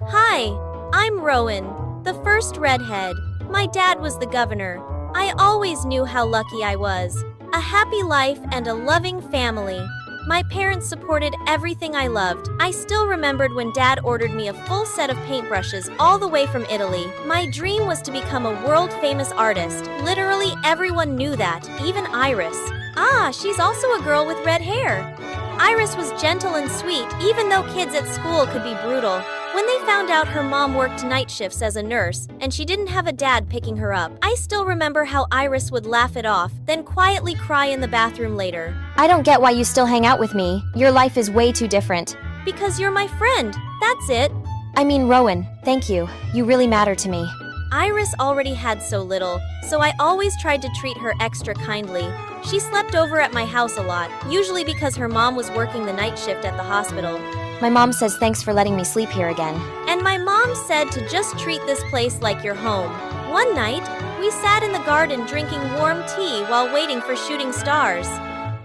Hi, I'm Rowan, the first redhead. My dad was the governor. I always knew how lucky I was. A happy life and a loving family. My parents supported everything I loved. I still remembered when Dad ordered me a full set of paintbrushes all the way from Italy. My dream was to become a world-famous artist. Literally everyone knew that, even Iris. Ah, she's also a girl with red hair. Iris was gentle and sweet, even though kids at school could be brutal. When they found out her mom worked night shifts as a nurse, and she didn't have a dad picking her up, I still remember how Iris would laugh it off, then quietly cry in the bathroom later. I don't get why you still hang out with me. Your life is way too different. Because you're my friend, that's it. I mean, Rowan, thank you. You really matter to me. Iris already had so little, so I always tried to treat her extra kindly. She slept over at my house a lot, usually because her mom was working the night shift at the hospital. My mom says thanks for letting me sleep here again. And my mom said to just treat this place like your home. One night, we sat in the garden drinking warm tea while waiting for shooting stars.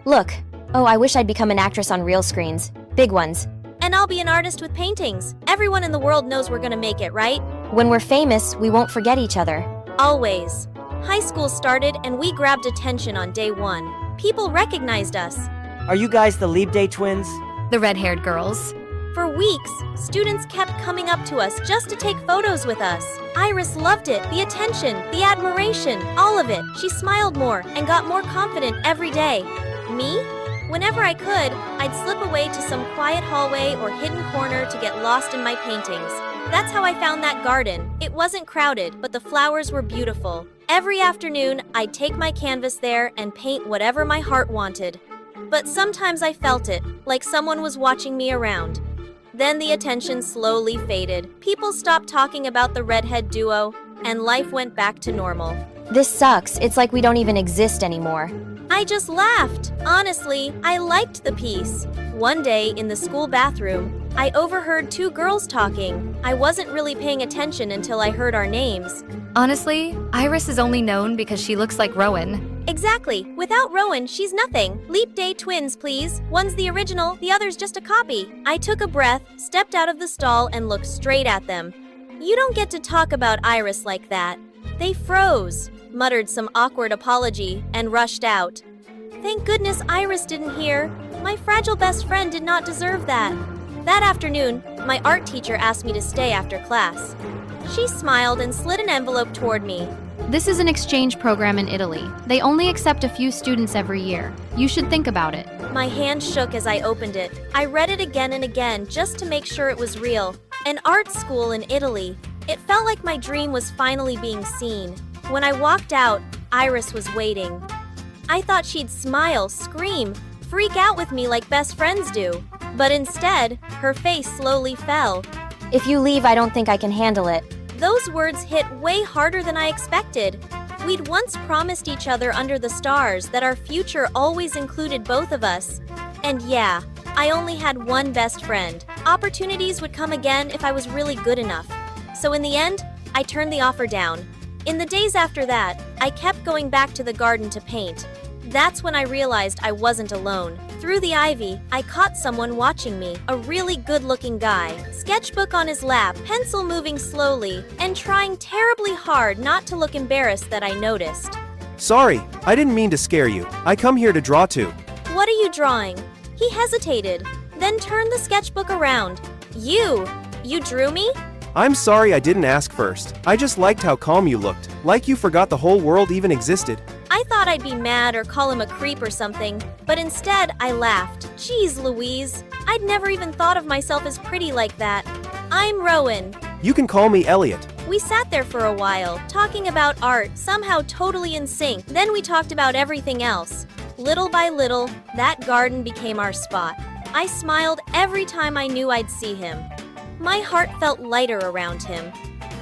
Look. Oh, I wish I'd become an actress on real screens. Big ones. And I'll be an artist with paintings. Everyone in the world knows we're gonna make it, right? When we're famous, we won't forget each other. Always. High school started and we grabbed attention on day one. People recognized us. Are you guys the Leap Day twins? The red-haired girls. For weeks, students kept coming up to us just to take photos with us. Iris loved it, the attention, the admiration, all of it. She smiled more and got more confident every day. Me? Whenever I could, I'd slip away to some quiet hallway or hidden corner to get lost in my paintings. That's how I found that garden. It wasn't crowded, but the flowers were beautiful. Every afternoon, I'd take my canvas there and paint whatever my heart wanted. But sometimes I felt it, like someone was watching me around. Then the attention slowly faded. People stopped talking about the redhead duo, and life went back to normal. This sucks. It's like we don't even exist anymore. I just laughed. Honestly, I liked the piece. One day, in the school bathroom, I overheard two girls talking. I wasn't really paying attention until I heard our names. Honestly, Iris is only known because she looks like Rowan. Exactly. Without Rowan, she's nothing. Leap Day twins, please. One's the original, the other's just a copy. I took a breath, stepped out of the stall, and looked straight at them. You don't get to talk about Iris like that. They froze, muttered some awkward apology, and rushed out. Thank goodness Iris didn't hear. My fragile best friend did not deserve that. That afternoon, my art teacher asked me to stay after class. She smiled and slid an envelope toward me. This is an exchange program in Italy. They only accept a few students every year. You should think about it. My hand shook as I opened it. I read it again and again just to make sure it was real. An art school in Italy. It felt like my dream was finally being seen. When I walked out, Iris was waiting. I thought she'd smile, scream, freak out with me like best friends do. But instead, her face slowly fell. If you leave, I don't think I can handle it. Those words hit way harder than I expected. We'd once promised each other under the stars that our future always included both of us. And yeah, I only had one best friend. Opportunities would come again if I was really good enough. So in the end, I turned the offer down. In the days after that, I kept going back to the garden to paint. That's when I realized I wasn't alone. Through the ivy, I caught someone watching me, a really good-looking guy. Sketchbook on his lap, pencil moving slowly, and trying terribly hard not to look embarrassed that I noticed. Sorry, I didn't mean to scare you. I come here to draw too. What are you drawing? He hesitated, then turned the sketchbook around. You drew me? I'm sorry I didn't ask first. I just liked how calm you looked, like you forgot the whole world even existed. I thought I'd be mad or call him a creep or something, but instead I laughed. Jeez Louise, I'd never even thought of myself as pretty like that. I'm Rowan. You can call me Elliot. We sat there for a while, talking about art, somehow totally in sync. Then we talked about everything else. Little by little, that garden became our spot. I smiled every time I knew I'd see him. My heart felt lighter around him.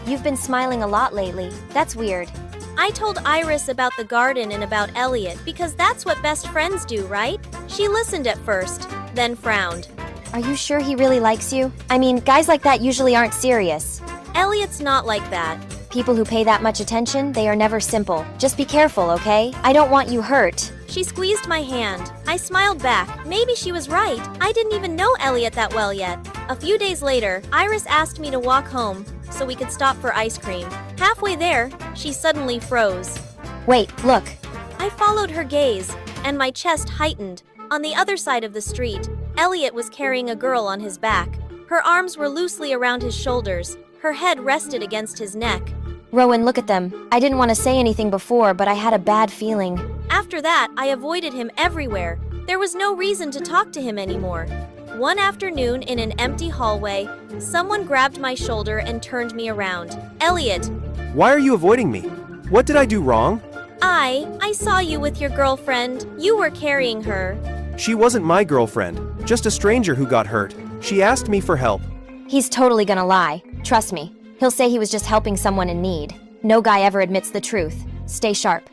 You've been smiling a lot lately. That's weird. I told Iris about the garden and about Elliot because that's what best friends do, right? She listened at first, then frowned. Are you sure he really likes you? I mean, guys like that usually aren't serious. Elliot's not like that. People who pay that much attention, they are never simple. Just be careful, okay? I don't want you hurt. She squeezed my hand. I smiled back. Maybe she was right. I didn't even know Elliot that well yet. A few days later, Iris asked me to walk home so we could stop for ice cream. Halfway there, she suddenly froze. Wait, look. I followed her gaze, and my chest heightened. On the other side of the street, Elliot was carrying a girl on his back. Her arms were loosely around his shoulders. Her head rested against his neck. Rowan, look at them. I didn't want to say anything before, but I had a bad feeling. After that, I avoided him everywhere. There was no reason to talk to him anymore. One afternoon in an empty hallway, someone grabbed my shoulder and turned me around. Elliot, Why are you avoiding me? What did I do wrong? I saw you with your girlfriend. You were carrying her. She wasn't my girlfriend, just a stranger who got hurt. She asked me for help. He's totally gonna lie. Trust me. He'll say he was just helping someone in need. No guy ever admits the truth. Stay sharp.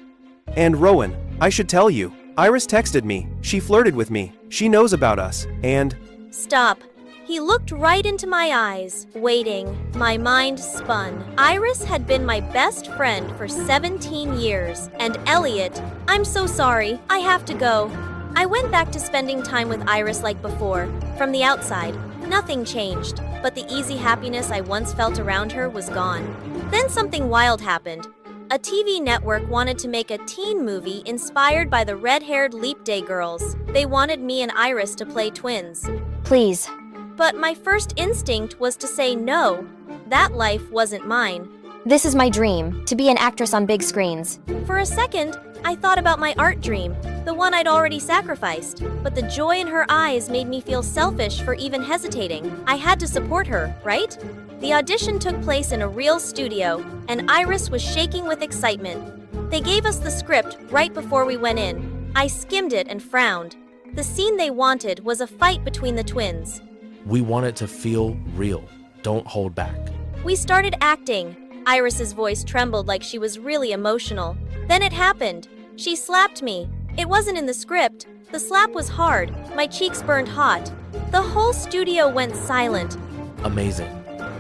And Rowan, I should tell you, Iris texted me. She flirted with me. She knows about us. And Stop. He looked right into my eyes, waiting. My mind spun. Iris had been my best friend for 17 years. And Elliot, I'm so sorry. I have to go. I went back to spending time with Iris like before. From the outside, nothing changed, but the easy happiness I once felt around her was gone. Then something wild happened. A TV network wanted to make a teen movie inspired by the red-haired Leap Day girls. They wanted me and Iris to play twins. Please. But my first instinct was to say no. That life wasn't mine. This is my dream, to be an actress on big screens. For a second, I thought about my art dream, the one I'd already sacrificed. But the joy in her eyes made me feel selfish for even hesitating. I had to support her, right? The audition took place in a real studio, and Iris was shaking with excitement. They gave us the script right before we went in. I skimmed it and frowned. The scene they wanted was a fight between the twins. We want it to feel real. Don't hold back. We started acting. Iris's voice trembled like she was really emotional. Then it happened. She slapped me. It wasn't in the script. The slap was hard. My cheeks burned hot. The whole studio went silent. Amazing.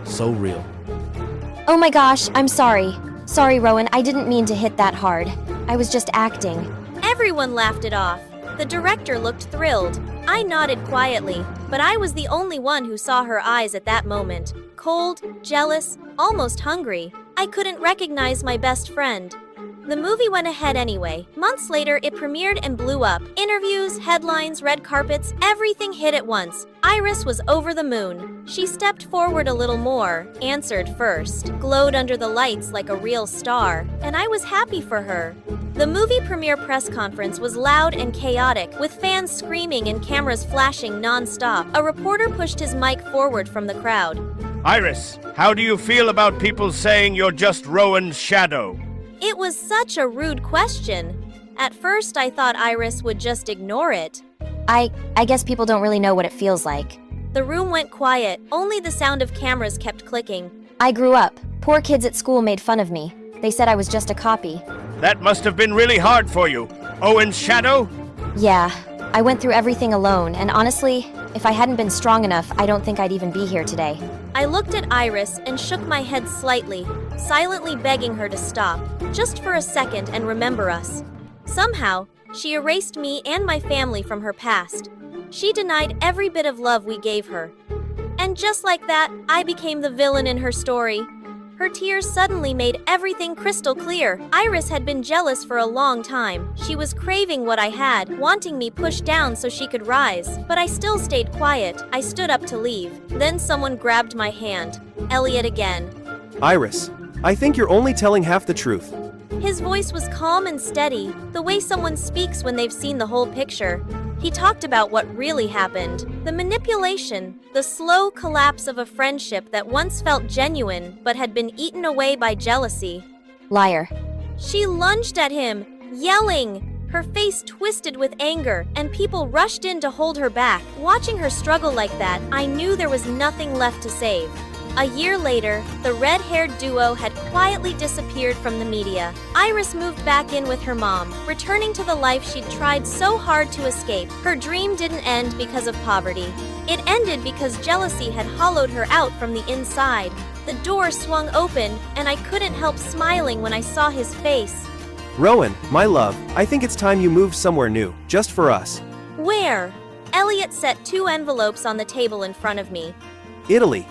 So real. Oh my gosh, I'm sorry. Sorry, Rowan, I didn't mean to hit that hard. I was just acting. Everyone laughed it off. The director looked thrilled. I nodded quietly, but I was the only one who saw her eyes at that moment. Cold, jealous, almost hungry. I couldn't recognize my best friend. The movie went ahead anyway. Months later, it premiered and blew up. Interviews, headlines, red carpets, everything hit at once. Iris was over the moon. She stepped forward a little more, answered first, glowed under the lights like a real star, and I was happy for her. The movie premiere press conference was loud and chaotic, with fans screaming and cameras flashing non-stop. A reporter pushed his mic forward from the crowd. Iris, how do you feel about people saying you're just Rowan's shadow? It was such a rude question. At first, I thought Iris would just ignore it. I guess people don't really know what it feels like. The room went quiet. Only the sound of cameras kept clicking. I grew up. Poor kids at school made fun of me. They said I was just a copy. That must have been really hard for you. Owen's shadow? Yeah, I went through everything alone, and honestly, if I hadn't been strong enough, I don't think I'd even be here today. I looked at Iris and shook my head slightly, silently begging her to stop, just for a second and remember us. Somehow, she erased me and my family from her past. She denied every bit of love we gave her. And just like that, I became the villain in her story. Her tears suddenly made everything crystal clear. Iris had been jealous for a long time. She was craving what I had, wanting me pushed down so she could rise. But I still stayed quiet. I stood up to leave. Then someone grabbed my hand. Elliot again. Iris, I think you're only telling half the truth. His voice was calm and steady, the way someone speaks when they've seen the whole picture. He talked about what really happened. The manipulation, the slow collapse of a friendship that once felt genuine but had been eaten away by jealousy. Liar. She lunged at him, yelling. Her face twisted with anger, and people rushed in to hold her back. Watching her struggle like that, I knew there was nothing left to save. A year later, the red-haired duo had quietly disappeared from the media. Iris moved back in with her mom, returning to the life she'd tried so hard to escape. Her dream didn't end because of poverty. It ended because jealousy had hollowed her out from the inside. The door swung open, and I couldn't help smiling when I saw his face. Rowan, my love, I think it's time you moved somewhere new, just for us. Where? Elliot set 2 envelopes on the table in front of me. Italy,